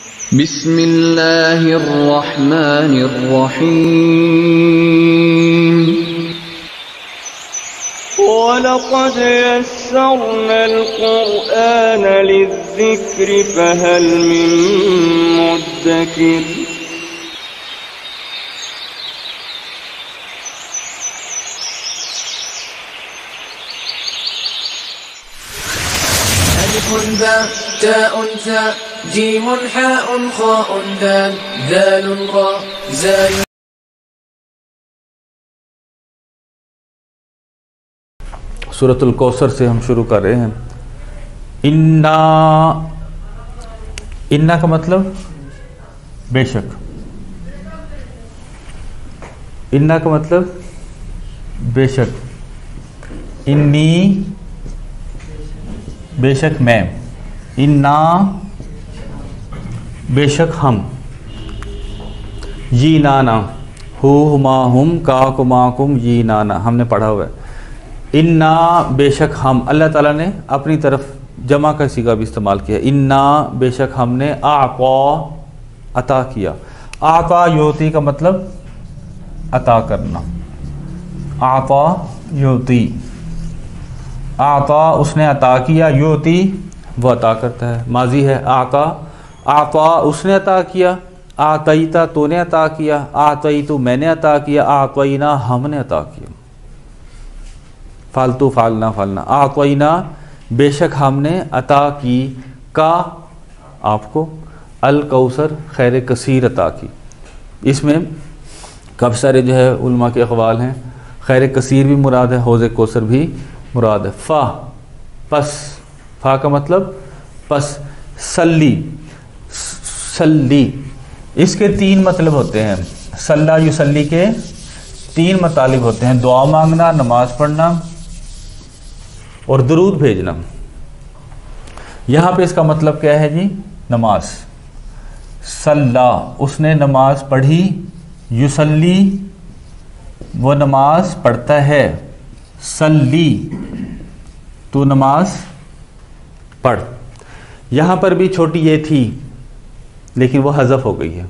بسم اللہ الرحمن الرحیم وَلَقَدْ يَسَّرْنَا الْقُرْآنَ لِلذِّكْرِ فَهَلْ مِن مُّدَّكِرٍ ألف باء تاء ثاء جيم حاء خاء دال ذال راء زاي. سورۃ الکوثر سے ہم شروع کر رہے ہیں. انا کا مطلب بے شک. انا کا مطلب بے شک. انی بے شک میں. انا بے شک ہم. یہ نانا ہو ہما ہم کا کما کم یہ نانا ہم نے پڑھا ہوا ہے. انا بے شک ہم. اللہ تعالیٰ نے اپنی طرف جمع کا صیغہ بھی استعمال کیا. انا بے شک ہم نے اعطا عطا کیا. اعطا یوتی کا مطلب عطا کرنا. اعطا یوتی. اعطا اس نے عطا کیا. یوتی وہ عطا کرتا ہے. ماضی ہے اعطا. اعطا اس نے عطا کیا. اعطیتا تو نے عطا کیا. اعطیتو میں نے عطا کیا. اعطینا ہم نے عطا کیا. فالتو فالنا فالنا. اعطینا بے شک ہم نے عطا کی کا آپ کو الکوثر خیر کثیر عطا کی. اس میں کب سارے جو ہے علماء کے اقوال ہیں. خیر کثیر بھی مراد ہے, حوض کوثر بھی مراد ہے. فا پس. فا کا مطلب پس. سلی سلی اس کے تین مطلب ہوتے ہیں. صلی یصلی کے تین مطالب ہوتے ہیں. دعا مانگنا, نماز پڑھنا اور درود بھیجنا. یہاں پہ اس کا مطلب کیا ہے جی؟ نماز. صلی اس نے نماز پڑھی. یصلی وہ نماز پڑھتا ہے. صلی تو نماز پڑھ. یہاں پر بھی چھوٹی یہ تھی لیکن وہ حذف ہو گئی ہے.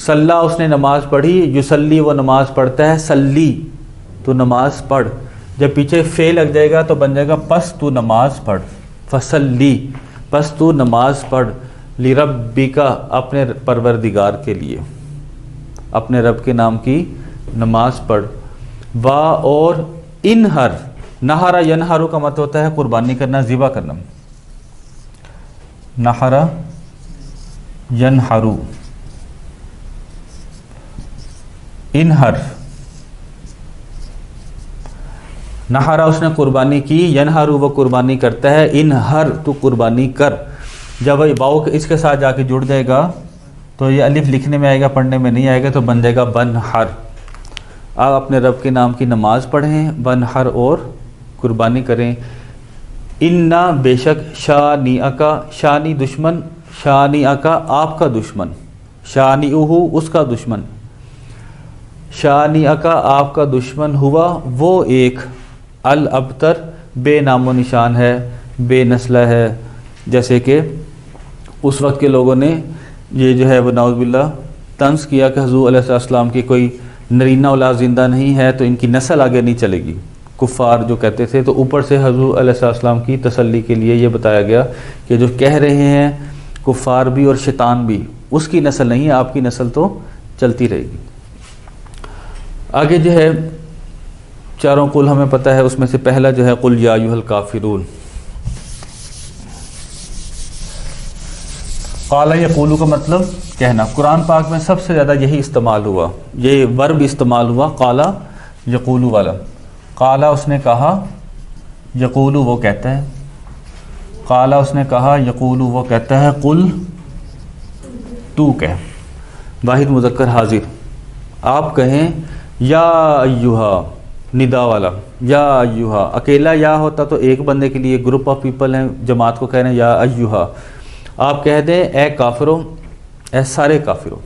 صلی اس نے نماز پڑھی. یصلی وہ نماز پڑھتا ہے. صلی تو نماز پڑھ. جب پیچھے فے لگ جائے گا تو بن جائے گا پس تو نماز پڑھ. فصلی پس تو نماز پڑھ. لربک اپنے پروردگار کے لیے, اپنے رب کے نام کی نماز پڑھ. وا اور انہر. نہرا ینہرو کا مطلب ہوتا ہے قربانی کرنا, ذبح کرنا. نہرا ینہرو. انہر نہارا اس نے قربانی کی. ینہرو وہ قربانی کرتا ہے. انہر تو قربانی کر. جب واؤ اس کے ساتھ جا کے جڑ جائے گا تو یہ الف لکھنے میں آئے گا, پڑھنے میں نہیں آئے گا, تو بن جائے گا بنہر. آپ اپنے رب کے نام کی نماز پڑھیں, بنہر اور قربانی کریں. انا بے شک شانی اکا. شانی دشمن. شانی اکا آپ کا دشمن. شانی اوہو اس کا دشمن. شانی اکا آپ کا دشمن ہوا وہ ایک الابتر بے نام و نشان ہے, بے نسلہ ہے. جیسے کہ اس وقت کے لوگوں نے یہ جو ہے وہ نعوذ باللہ طنز کیا کہ حضور علیہ السلام کی کوئی نرینہ اولاد زندہ نہیں ہے تو ان کی نسل آگے نہیں چلے گی. کفار جو کہتے تھے, تو اوپر سے حضور علیہ السلام کی تسلی کے لیے یہ بتایا گیا کہ جو کہہ رہے ہیں کفار بھی اور شیطان بھی, اس کی نسل نہیں ہے, آپ کی نسل تو چلتی رہے گی. آگے جو ہے چاروں قل ہمیں پتہ ہے, اس میں سے پہلا جو ہے قل یا ایھا الکافرون. قال یقولو کا مطلب کہنا. قرآن پاک میں سب سے زیادہ یہی استعمال ہوا, یہ ورب استعمال ہوا قال یقولو والا. قال اس نے کہا, یقولو وہ کہتا ہے. قال اس نے کہا, یقولو وہ کہتا ہے. قل تو کہہ. واحد مذکر حاضر. آپ کہیں یا ایھا ندا والا. یا ایھا اکیلا یا ہوتا تو ایک بندے کے لیے, گروپ آف پیپل ہیں, جماعت کو کہہ رہے ہیں یا ایھا. آپ کہہ دیں اے کافروں, اے سارے کافروں.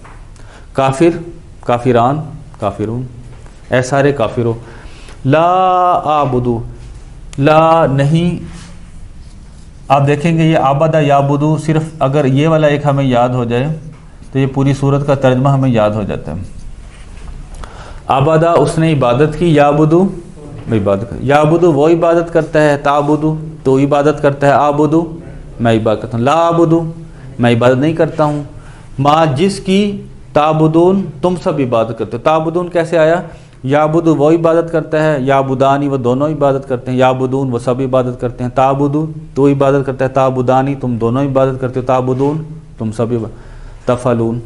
کافر کافران کافرون, اے سارے کافروں. لا اعبدو لا نہیں آپ دیکھیں گے یہ عبدہ یعبدو، صرف اگر یہ والا ایک ہمیں یاد ہو جائے تو یہ پوری صورت کا ترجمہ ہمیں یاد ہو جاتا ہے. عبدہ اس نے عبادت کی، یعبدو عبادت، یعبدو وہ عبادت کرتا ہے، تعبدو تو عبادت کرتا ہے، عابدو میں عبادت کرتا ہوں، لا عابدو میں عبادت نہیں کرتا ہوں، ما جس کی، تعبدون تم سب عبادت کرتے ہو. تعبدون کیسے آیا؟ یعبدو وہ عبادت کرتا ہے، یعبدانی وہ دونوں عبادت کرتے ہیں، یعبدون وہ سب عبادت کرتے ہیں، تعبدو تو عبادت کرتا ہے، تعبدانی تم دونوں عبادت کرتے ہو، تعبدون تم سب تفعلون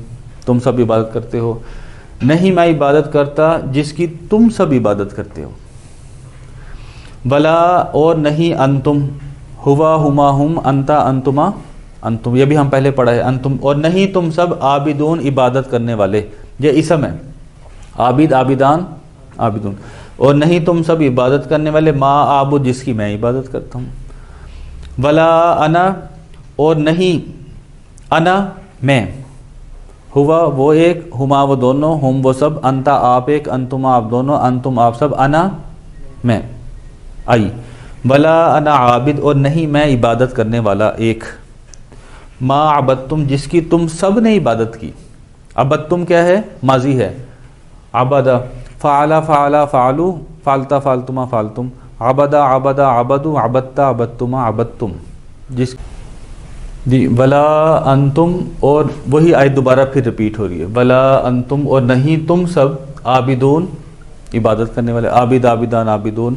تم سب عبادت کرتے ہو. نہیں میں عبادت کرتا جس کی تم سب عبادت کرتے ہو. ولا اور نہیں، انتم ہوا ہما ہم، انتا انتما انتم، یہ بھی ہم پہلے پڑھا ہے، انتم اور نہیں تم سب، عابدون عبادت کرنے والے، یہ اسم ہے، عابد عابدان عابدون، اور نہیں تم سب عبادت کرنے والے، ما عابد جس کی میں عبادت کرتا ہوں. ولا انا اور نہیں، انا میں، ہوا وہ ایک، ہما وہ دونوں، ہم وہ سب، انتا آپ ایک، انتما آپ دونوں، انتم آپ سب، انا میں آئی. ولا انا عابد اور نہیں میں عبادت کرنے والا ایک، ما عبدتم جس کی تم سب نے عبادت کی. عبدتم کیا ہے؟ ماضی ہے، عبدا فعلا فعلا فعلو فعلتا فعلتما فعلتم، عبدا عبدا عبدو عبدتا عبدتما عبدتم جس جی. ولا انتم اور وہی آیت دوبارہ پھر ریپیٹ ہو رہی ہے، ولا انتم اور نہیں تم سب، عابدون عبادت کرنے والے، عابد عابدان عابدون،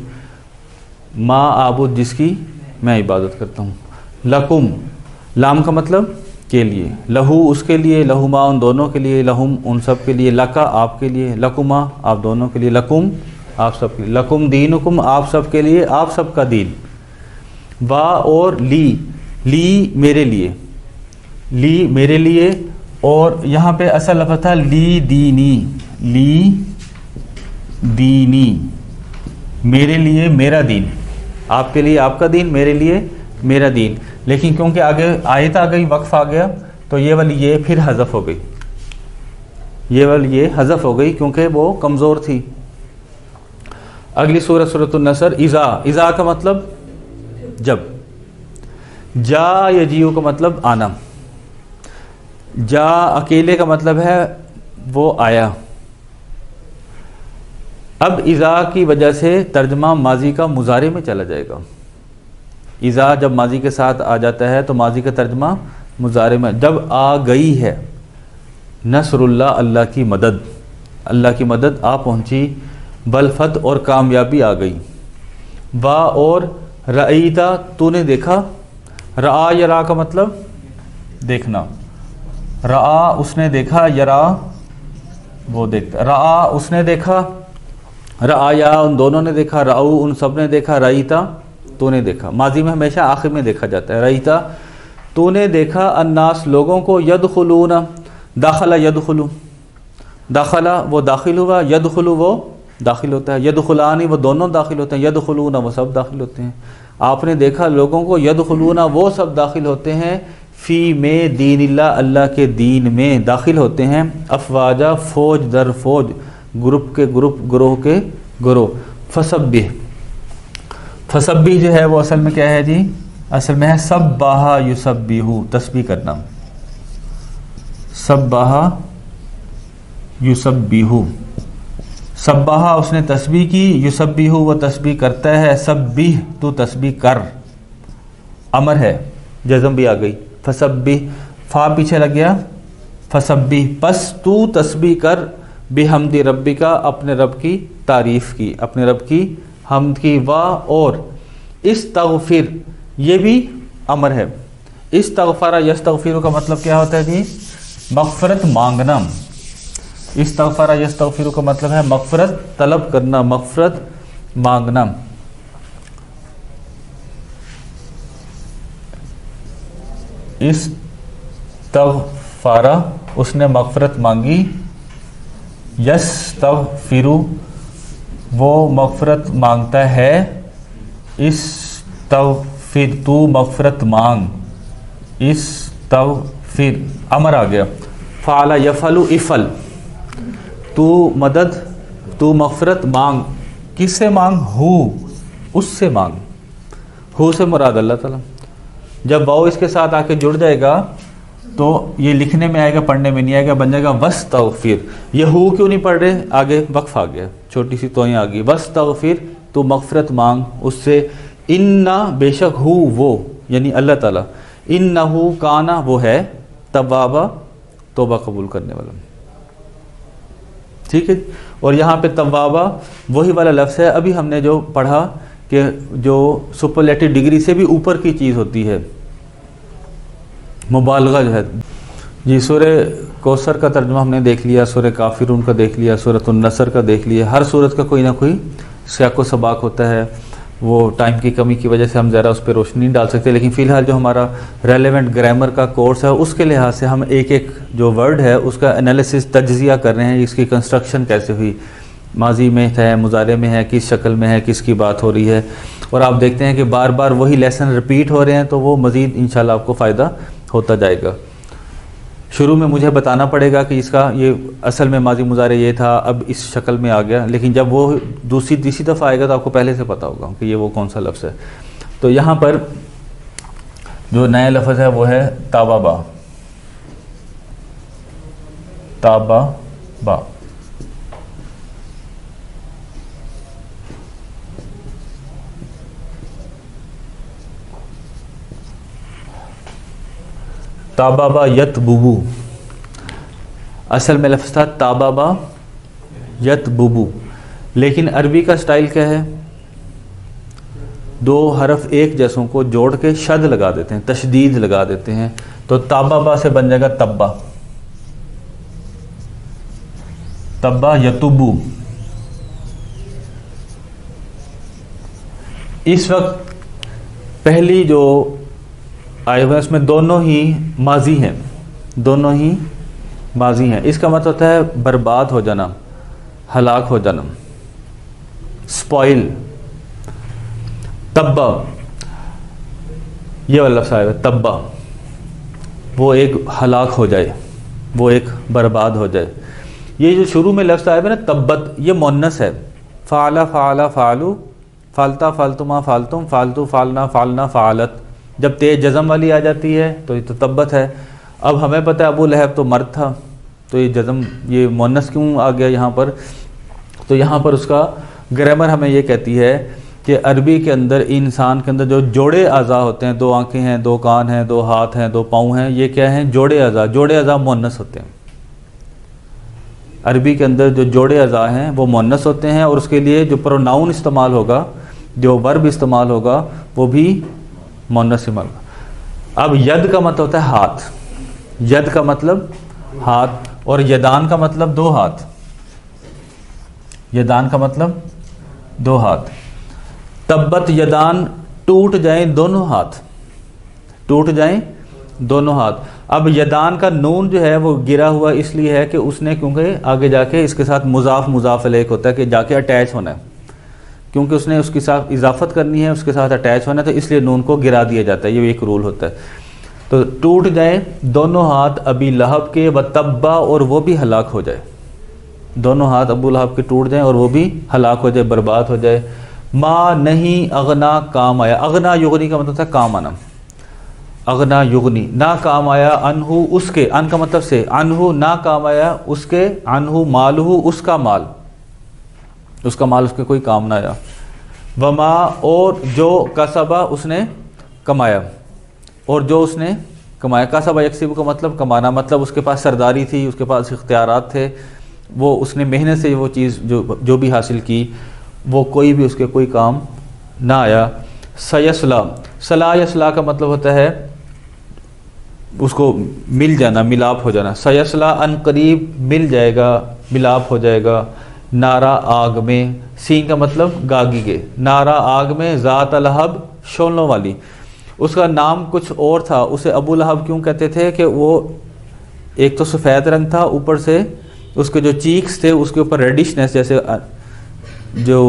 ما عابد جس کی میں عبادت کرتا ہوں. لکم لام کا مطلب کے لیے، لہو اس کے لیے، لہما ان دونوں کے لیے، لہم ان سب کے لیے، لکا آپ کے لیے، لکما آپ دونوں کے لیے، لکم آپ سب کے لیے، لکم دینکم آپ سب کے لیے، آپ سب کا دین. وا اور لی، لی میرے لیے، لی میرے لیے، اور یہاں پہ اصل لفظ تھا لی دینی، لی دینی میرے لیے میرا دین، آپ کے لیے آپ کا دین، میرے لیے میرا دین. لیکن کیونکہ آگے آیت آ گئی، وقف آ گیا، تو یہ والی یہ پھر حذف ہو گئی، یہ والی یہ حذف ہو گئی کیونکہ وہ کمزور تھی. اگلی سورۃ سورۃ النصر. اذا، اذا کا مطلب جب، جا یجیو کا مطلب آنا، جا اکیلے کا مطلب ہے وہ آیا. اب اذا کی وجہ سے ترجمہ ماضی کا مضارع میں چلا جائے گا. اذا جب ماضی کے ساتھ آ جاتا ہے تو ماضی کا ترجمہ مضارع میں، جب آ گئی ہے نصر اللہ، اللہ کی مدد، اللہ کی مدد آ پہنچی، بالفتح اور کامیابی آ گئی. وا اور رأیتا تو نے دیکھا، رآ یرا کا مطلب دیکھنا، رآ اس نے دیکھا، یرا وہ دیکھتا، رآ اس نے دیکھا، رآیا ان دونوں نے دیکھا، رأو ان سب نے دیکھا، رأیتا تو نے دیکھا. ماضی میں ہمیشہ آخر میں دیکھا جاتا ہے. رأیتا تو نے دیکھا، الناس لوگوں کو، یدخلون داخلہ یدخلو، داخلہ وہ داخل ہوا، یدخلو وہ داخل ہوتا ہے، یدخلانی وہ دونوں داخل ہوتے ہیں، یدخلون وہ سب داخل ہوتے ہیں. آپ نے دیکھا لوگوں کو، یدخلون وہ سب داخل ہوتے ہیں، فی میں دین اللہ اللہ کے دین میں داخل ہوتے ہیں، افواجا فوج در فوج، گروپ کے گروپ، گروہ کے گروہ. فسبح، فسبح جو ہے وہ اصل میں کیا ہے جی؟ اصل میں ہے سبح یسبح، تسبیح کرنا، سبح یسبح، سبح اس نے تسبیح کی، یسبح وہ تسبیح کرتا ہے، سبح تو تسبیح کر، امر ہے، جزم بھی آ گئی. فسبح فا پیچھے لگ گیا، فسبح پس تو تسبیح کر، بحمد ربک اپنے رب کی تعریف کی، اپنے رب کی حمد کی. وا اور استغفر یہ بھی امر ہے. استغفر یستغفر کا مطلب کیا ہوتا ہے جی؟ مغفرت مانگنا. استغفر یستغفر کا مطلب ہے مغفرت طلب کرنا، مغفرت مانگنا. استغفر اس نے مغفرت مانگی، یستغفر وہ مغفرت مانگتا ہے، استغفر تو مغفرت مانگ، استغفر امر آ گیا. فعل یفعل افعل تو مدد، تو مغفرت مانگ، کس سے مانگ؟ ہو اس سے مانگ، ہو سے مراد اللہ تعالیٰ. جب واو اس کے ساتھ آ کے جڑ جائے گا تو یہ لکھنے میں آئے گا، پڑھنے میں نہیں آئے گا، بن جائے گا وستغفر. یہ ہو کیوں نہیں پڑھ رہے؟ آگے وقف آ گیا، چھوٹی سی توہیں آ گئی. وستغفر، تو مغفرت مانگ اس سے. انا، بے شک، ہو وہ یعنی اللہ تعالیٰ، انہو کانا وہ ہے، توابا توبہ قبول کرنے والا. ٹھیک ہے. اور یہاں پہ توابا وہی والا لفظ ہے ابھی ہم نے جو پڑھا کہ جو سپرلیٹو ڈگری سے بھی اوپر کی چیز ہوتی ہے، مبالغہ جو ہے. جی سورہ کوثر کا ترجمہ ہم نے دیکھ لیا، سورہ کافرون کا دیکھ لیا، سورۃ النصر کا دیکھ لیا. ہر سورت کا کوئی نہ کوئی سیاق و سباق ہوتا ہے. وہ ٹائم کی کمی کی وجہ سے ہم ذرا اس پہ روشنی نہیں ڈال سکتے، لیکن فی الحال جو ہمارا ریلیونٹ گرامر کا کورس ہے اس کے لحاظ سے ہم ایک ایک جو ورڈ ہے اس کا انالیسس، تجزیہ کر رہے ہیں. اس کی کنسٹرکشن کیسے ہوئی، ماضی میں ہے، مضارع میں ہے، کس شکل میں ہے، کس کی بات ہو رہی ہے. اور آپ دیکھتے ہیں کہ بار بار وہی لیسن رپیٹ ہو رہے ہیں تو وہ مزید انشاءاللہ آپ کو فائدہ ہوتا جائے گا. شروع میں مجھے بتانا پڑے گا کہ اس کا یہ اصل میں ماضی مضارع یہ تھا، اب اس شکل میں آ گیا، لیکن جب وہ دوسری تیسری دفعہ آئے گا تو آپ کو پہلے سے پتہ ہوگا کہ یہ وہ کون سا لفظ ہے. تو یہاں پر جو نیا لفظ ہے وہ ہے تابابا. تابابا تابابا یتببو، اصل میں لفظ تھا تابابا یتببو، لیکن عربی کا سٹائل کیا ہے؟ دو حرف ایک جیسوں کو جوڑ کے شد لگا دیتے ہیں، تشدید لگا دیتے ہیں. تو تابابا سے بن جائے گا تبا. تبا یتبو. اس وقت پہلی جو آئے ہوئے اس میں دونوں ہی ماضی ہیں، دونوں ہی ماضی ہیں. اس کا مطلب ہوتا ہے برباد ہو جانا، ہلاک ہو جانا، سپوائل. تبا یہ والا لفظ آئے ہوئے تبا، وہ ایک ہلاک ہو جائے، وہ ایک برباد ہو جائے. یہ جو شروع میں لفظ آئے ہوئے نا تبت، یہ مؤنث ہے. فعلا فعلا فعلو، فالتا فالتما فالتم، فالتو فالنا فالنا فعلت. جب تیز جزم والی آ جاتی ہے تو یہ تو تبت ہے. اب ہمیں پتہ ہے ابو لہب تو مرد تھا، تو یہ جزم، یہ مؤنث کیوں آ گیا یہاں پر؟ تو یہاں پر اس کا گرامر ہمیں یہ کہتی ہے کہ عربی کے اندر انسان کے اندر جو جوڑے اعضاء ہوتے ہیں، دو آنکھیں ہیں، دو کان ہیں، دو ہاتھ ہیں، دو پاؤں ہیں، یہ کیا ہیں؟ جوڑے اعضاء. جوڑے اعضاء مؤنث ہوتے ہیں. عربی کے اندر جو جوڑے اعضاء ہیں وہ مؤنث ہوتے ہیں، اور اس کے لیے جو پروناؤن استعمال ہوگا، جو ورب استعمال ہوگا، وہ بھی مؤنث استعمال ہوگا. اب ید کا مطلب ہوتا ہے ہاتھ. ید کا مطلب ہاتھ، اور یدان کا مطلب دو ہاتھ. یدان کا مطلب دو ہاتھ. تبت یدان، ٹوٹ جائیں دونوں ہاتھ، ٹوٹ جائیں دونوں ہاتھ. اب یدان کا نون جو ہے وہ گرا ہوا اس لیے ہے کہ اس نے، کیونکہ آگے جا کے اس کے ساتھ مضاف مضاف الیہ ہوتا ہے کہ جا کے اٹیچ ہونا ہے، کیونکہ اس نے اس کے ساتھ اضافت کرنی ہے، اس کے ساتھ اٹیچ ہونا ہے، تو اس لیے نون کو گرا دیا جاتا ہے. یہ ایک رول ہوتا ہے. تو ٹوٹ جائیں دونوں ہاتھ ابی لہب کے، وتبا، اور وہ بھی ہلاک ہو جائے. دونوں ہاتھ ابو لہب کے ٹوٹ جائیں اور وہ بھی ہلاک ہو جائے، برباد ہو جائے. ما نہیں اغنا کام آیا. اغنا یغنی کا مطلب تھا کام آنا. اغنا یغنی، نہ کام آیا، انہو اس کے، ان کا مطلب سے، انہو نہ کام آیا اس کے، انہو مالہو اس کا مال، اس کا مال اس کے کوئی کام نہ آیا. وما اور جو کسبا اس نے کمایا، اور جو اس نے کمایا. کسبا یکسب کا مطلب کمانا، مطلب اس کے پاس سرداری تھی، اس کے پاس اختیارات تھے، وہ اس نے محنت سے وہ چیز جو بھی حاصل کی، وہ کوئی بھی اس کے کوئی کام نہ آیا. سیسلا، صلا یسلا کا مطلب ہوتا ہے اس کو مل جانا، ملاپ ہو جانا. سیسلا ان قریب مل جائے گا، ملاپ ہو جائے گا. نارا آگ میں، سین کا مطلب گاگی کے، نارا آگ میں، ذات لہب شولوں والی. اس کا نام کچھ اور تھا. اسے ابو لہب کیوں کہتے تھے؟ کہ وہ ایک تو سفید رنگ تھا، اوپر سے اس کے جو چیکس تھے اس کے اوپر ریڈشنس، جیسے جو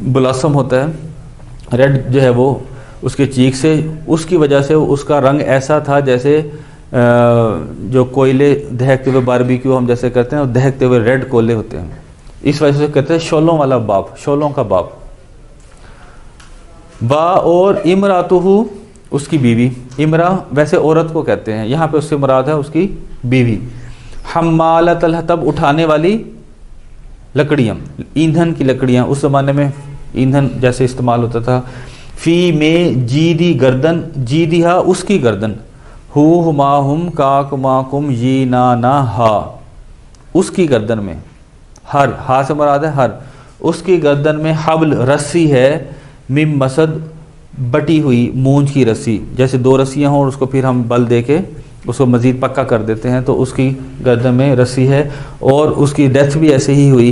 بلاسم ہوتا ہے، ریڈ جو ہے وہ اس کے چیک سے، اس کی وجہ سے اس کا رنگ ایسا تھا جیسے جو کوئلے دہکتے ہوئے باربیکیو ہم جیسے کرتے ہیں، دہکتے ہوئے ریڈ کوئلے ہوتے ہیں. اس وجہ سے کہتے ہیں شولوں والا باپ، شولوں کا باپ. با اور امراتہ اس کی بیوی، امرا ویسے عورت کو کہتے ہیں، یہاں پہ اس سے مراد ہے اس کی بیوی، حمالۃ الحطب اٹھانے والی لکڑیاں، ایندھن کی لکڑیاں، اس زمانے میں ایندھن جیسے استعمال ہوتا تھا، فی میں جیدی گردن، جیدیہا اس کی گردن، ہو ما ہم کاک ما کم یی نا نا ہا اس کی گردن میں، ہر ہا سے مراد ہے ہر، اس کی گردن میں حبل رسی ہے، مم مسد بٹی ہوئی مونج کی رسی، جیسے دو رسیاں ہوں اور اس کو پھر ہم بل دے کے اس کو مزید پکا کر دیتے ہیں، تو اس کی گردن میں رسی ہے، اور اس کی ڈیتھ بھی ایسے ہی ہوئی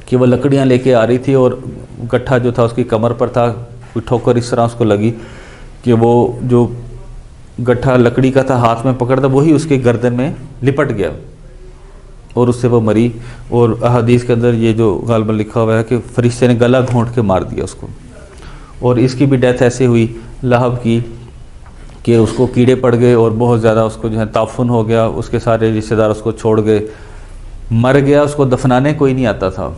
کہ وہ لکڑیاں لے کے آ رہی تھی اور گٹھا جو تھا اس کی کمر پر تھا، کوئی ٹھوکر اس طرح اس کو لگی کہ وہ جو گٹھا لکڑی کا تھا ہاتھ میں پکڑتا وہی اس کی گردن میں لپٹ گیا اور اس سے وہ مری، اور احادیث کے اندر یہ جو غالباً لکھا ہوا ہے کہ فرشتے نے گلا گھونٹ کے مار دیا اس کو، اور اس کی بھی ڈیتھ ایسے ہوئی لہب کی کہ اس کو کیڑے پڑ گئے اور بہت زیادہ اس کو جو ہے تعفن ہو گیا، اس کے سارے رشتہ دار اس کو چھوڑ گئے، مر گیا، اس کو دفنانے کوئی نہیں آتا تھا،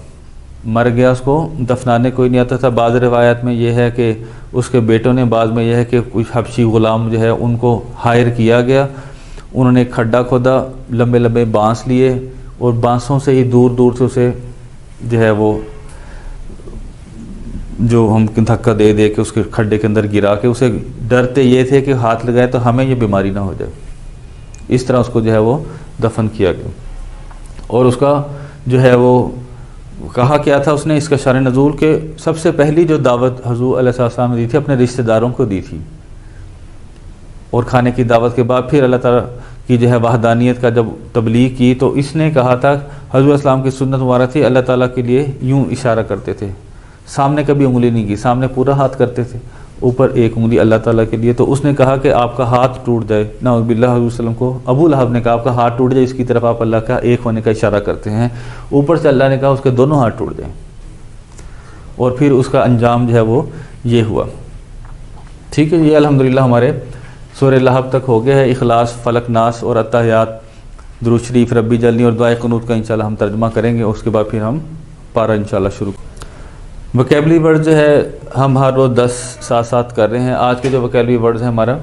مر گیا اس کو دفنانے کوئی نہیں آتا تھا۔ بعض روایت میں یہ ہے کہ اس کے بیٹوں نے، بعض میں یہ ہے کہ کچھ حبشی غلام جو ہے ان کو ہائر کیا گیا، انہوں نے کھڈا کھودا، لمبے لمبے بانس لیے اور بانسوں سے ہی دور دور سے اسے جو ہے وہ جو ہم دھکا دے دے کے اس کے کھڈے کے اندر گرا کے، اسے ڈرتے یہ تھے کہ ہاتھ لگائے تو ہمیں یہ بیماری نہ ہو جائے، اس طرح اس کو جو ہے وہ دفن کیا گیا۔ اور اس کا جو ہے وہ کہا کیا تھا اس نے، اس کا شان نزول کہ سب سے پہلی جو دعوت حضور علیہ السلام نے دی تھی اپنے رشتہ داروں کو دی تھی، اور کھانے کی دعوت کے بعد پھر اللہ تعالیٰ کی جو ہے وحدانیت کا جب تبلیغ کی تو اس نے کہا تھا، حضور اسلام کی سنت مبارک تھی، اللہ تعالیٰ کے لیے یوں اشارہ کرتے تھے، سامنے کبھی انگلی نہیں کی، سامنے پورا ہاتھ کرتے تھے، اوپر ایک انگلی اللہ تعالیٰ کے لیے۔ تو اس نے کہا کہ آپ کا ہاتھ ٹوٹ جائے، نعوذ باللہ، حضور وسلم کو ابو لہب نے کہا آپ کا ہاتھ ٹوٹ جائے، اس کی طرف آپ اللہ کا ایک ہونے کا اشارہ کرتے ہیں، اوپر سے اللہ نے کہا اس کے دونوں ہاتھ ٹوٹ جائیں، اور پھر اس کا انجام جو ہے وہ یہ ہوا۔ ٹھیک ہے، یہ الحمدللہ ہمارے سورہ لہب تک ہو گیا ہے۔ اخلاص، فلق، ناس اور اتحیات، درود شریف، ربی جلنی اور دعائے قنوت کا انشاءاللہ ہم ترجمہ کریں گے، اس کے بعد پھر ہم پارہ انشاءاللہ شروع۔ وکیبلری ورڈ جو ہے ہم ہر روز 10 ساتھ ساتھ کر رہے ہیں۔ آج کے جو وکیبلری ورڈز ہیں ہمارا،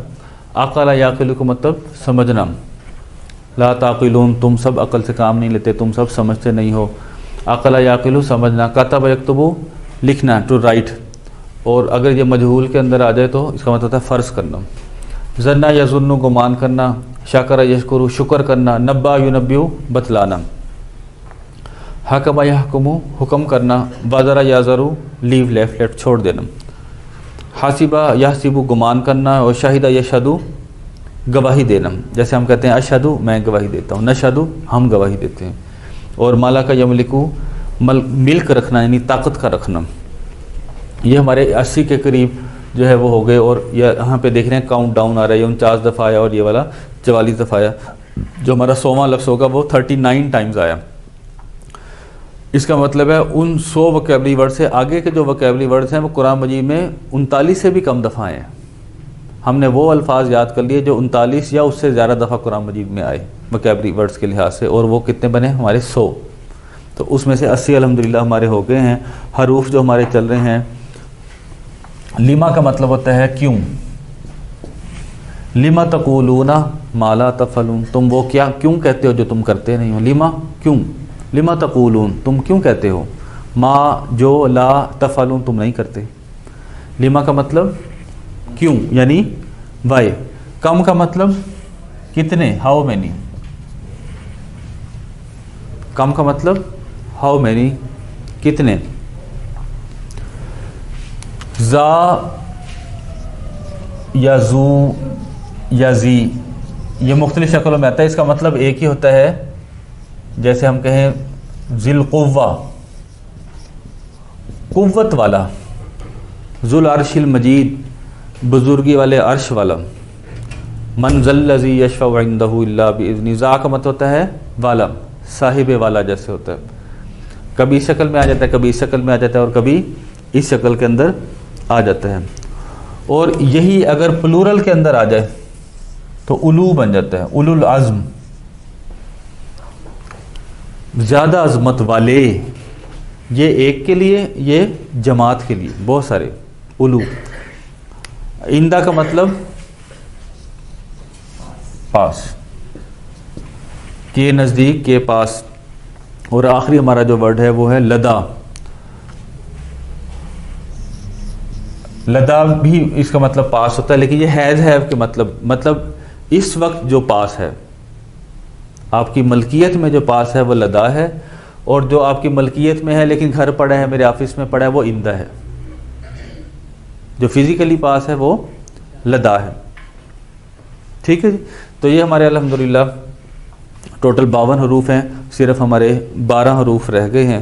عقل یعقل کو مطلب سمجھنا، لا تعقلون تم سب عقل سے کام نہیں لیتے، تم سب سمجھتے نہیں ہو، عقل یعقل سمجھنا، کتب یکتب لکھنا، ٹو رائٹ، اور اگر یہ مجہول کے اندر آ جائے تو اس کا مطلب ہوتا ہے فرض کرنا، ظن یظن گمان کرنا، شکر یشکر شکر کرنا، نبا ینبئ بتلانا، حکم یحکم حکم کرنا، وزر یزر لیو لیفٹ چھوڑ دینا، حاسبہ یحسب گمان کرنا، اور شہدہ یشہد گواہی دینا، جیسے ہم کہتے ہیں اشہد میں گواہی دیتا ہوں، نشہد ہم گواہی دیتے ہیں، اور مالا کا یملکو ملک رکھنا یعنی طاقت کا رکھنا۔ یہ ہمارے 80 کے قریب جو ہے وہ ہو گئے، اور یہاں پہ دیکھ رہے ہیں کاؤنٹ ڈاؤن آ رہا ہے، یہ 49 دفعہ آیا اور یہ والا 44 دفعہ آیا، جو ہمارا 100واں لفظ ہوگا وہ 39 ٹائمز آیا۔ اس کا مطلب ہے ان 100 وکیبلری ورڈ سے آگے کے جو وکیبلری ورڈز ہیں وہ قرآن مجید میں 39 سے بھی کم دفعہ آئے ہیں۔ ہم نے وہ الفاظ یاد کر لیے جو 39 یا اس سے زیادہ دفعہ قرآن مجید میں آئے وکیبلری ورڈز کے لحاظ سے، اور وہ کتنے بنے ہمارے 100، تو اس میں سے 80 الحمدللہ ہمارے ہو گئے ہیں۔ حروف جو ہمارے چل رہے ہیں، لما کا مطلب ہوتا ہے کیوں، لما تقولون ما لا تفعلون، تم وہ کیا کیوں کہتے ہو جو تم کرتے نہیں ہو، لما کیوں، لما تقولون تم کیوں کہتے ہو، ما جو، لا تفعلون تم نہیں کرتے۔ لما کا مطلب کیوں یعنی وائی، کم کا مطلب کتنے، ہاؤ مینی، کم کا مطلب ہاؤ مینی کتنے۔ زا یا زو یا زی یہ مختلف شکلوں میں آتا ہے، اس کا مطلب ایک ہی ہوتا ہے، جیسے ہم کہیں ذی القوہ قوت والا، ذو العرش المجید بزرگی والے عرش والا، من ذا الذی یشفع عندہ الا باذنہ، ذا کا مطلب ہوتا ہے والا، صاحب والا جیسے ہوتا ہے، کبھی اس شکل میں آ جاتا ہے، کبھی اس شکل میں آ جاتا ہے، اور کبھی اس شکل کے اندر آ جاتا ہے، اور یہی اگر پلورل کے اندر آ جائے تو اولو بن جاتا ہے، اولو العزم، زیادہ عظمت والے، یہ ایک کے لیے، یہ جماعت کے لیے، بہت سارے اولو۔ عندہ کا مطلب پاس، کے نزدیک، کے پاس. اور آخری ہمارا جو ورڈ ہے وہ ہے لدا. لدا بھی اس کا مطلب پاس ہوتا ہے، لیکن یہ ہیز ہیو کے مطلب اس وقت جو پاس ہے، آپ کی ملکیت میں جو پاس ہے وہ لدا ہے، اور جو آپ کی ملکیت میں ہے لیکن گھر پڑا ہے، میرے آفس میں پڑا ہے، وہ اندہ ہے. جو فزیکلی پاس ہے وہ لدا ہے. ٹھیک ہے جی. تو یہ ہمارے الحمدللہ ٹوٹل 52 حروف ہیں، صرف ہمارے 12 حروف رہ گئے ہیں،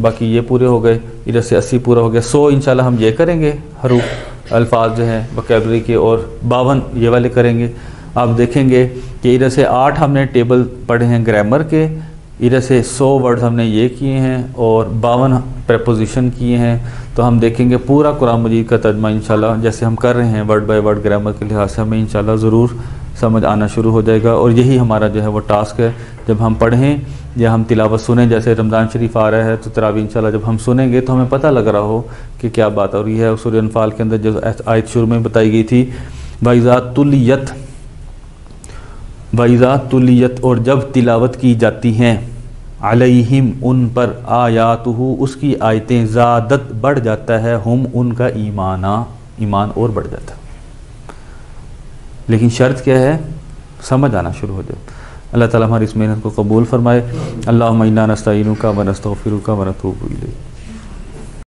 باقی یہ پورے ہو گئے. ادھر سے 80 پورا ہو گیا. 100 انشاءاللہ ہم یہ کریں گے، حروف الفاظ جو ہیں وکیبلری کے، اور 52 یہ والے کریں گے. آپ دیکھیں گے کہ ادھر سے 8 ہم نے ٹیبل پڑھے ہیں گرامر کے، ادھر سے 100 ورڈ ہم نے یہ کیے ہیں، اور 52 پریپوزیشن کیے ہیں. تو ہم دیکھیں گے پورا قرآن مجید کا ترجمہ انشاءاللہ جیسے ہم کر رہے ہیں ورڈ بائی ورڈ گرامر کے لحاظ سے ہمیں انشاءاللہ ضرور سمجھ آنا شروع ہو جائے گا. اور یہی ہمارا جو ہے وہ ٹاسک ہے، جب ہم پڑھیں یا ہم تلاوت سنیں، جیسے رمضان شریف آ رہا ہے تو تراویح انشاءاللہ جب ہم سنیں گے تو ہمیں پتہ لگ رہا ہو کہ کیا بات ہو رہی ہے. سورہ انفال کے اندر جو آیت شروع میں بتائی گئی تھی، وَإِذَا تُلِّيَتْ، اور جب تلاوت کی جاتی ہیں، علیہم ان پر، آیاتہ اس کی آیتیں، زادت بڑھ جاتا ہے، ہم ان کا ایمان اور بڑھ جاتا ہے. لیکن شرط کیا ہے؟ سمجھ آنا شروع ہو جائے. اللہ تعالیٰ ہماری اس محنت کو قبول فرمائے. اللہم انا نستعینک و نستغفرک و نتوب الیک.